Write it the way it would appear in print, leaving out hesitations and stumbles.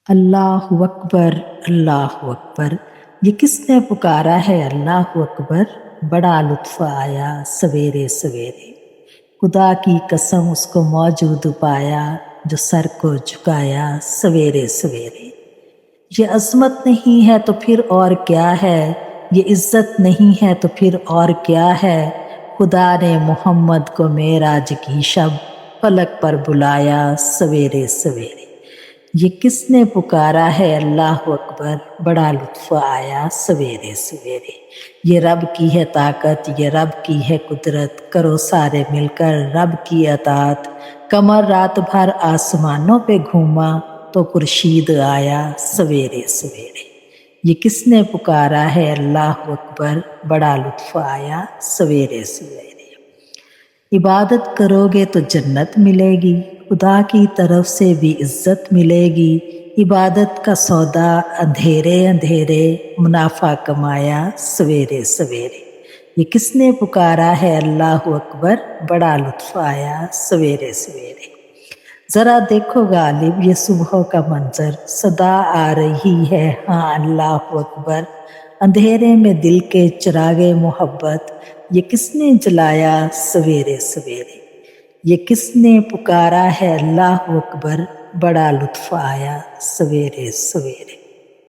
اللہ اکبر، اللہ اکبر، یہ کس نے پکارا ہے اللہ اکبر؟ بڑا لطف آیا سویرے سویرے، خدا کی قسم اس کو موجود پایا جو سر کو جھکایا سویرے سویرے۔ یہ عظمت نہیں ہے تو پھر اور کیا ہے، یہ عزت نہیں ہے تو پھر اور کیا ہے، خدا نے محمد کو معراج کی شب فلک پر بلایا سویرے سویرے۔ یہ کس نے پکارا ہے اللہ اکبر؟ بڑا لطف آیا سویرے سویرے۔ یہ رب کی ہے طاقت، یہ رب کی ہے قدرت، کرو سارے مل کر رب کی اطاعت۔ قمر رات بھر آسمانوں پہ گھوما تو خورشید آیا سویرے سویرے۔ یہ کس نے پکارا ہے اللہ اکبر؟ بڑا لطف آیا سویرے سویرے۔ عبادت کرو گے تو جنت ملے گی، خدا کی طرف سے بھی عزت ملے گی۔ عبادت کا سودا اندھیرے اندھیرے، منافع کمایا سویرے سویرے۔ یہ کس نے پکارا ہے اللہ اکبر؟ بڑا لطف آیا سویرے سویرے۔ ذرا دیکھو غالب یہ صبح کا منظر، صدا آ رہی ہے ہاں اللہ اکبر۔ اندھیرے میں دل کے چراغے محبت، یہ کس نے جلایا سویرے سویرے۔ یہ کس نے پکارا ہے اللہ اکبر؟ بڑا لطف آیا سویرے سویرے۔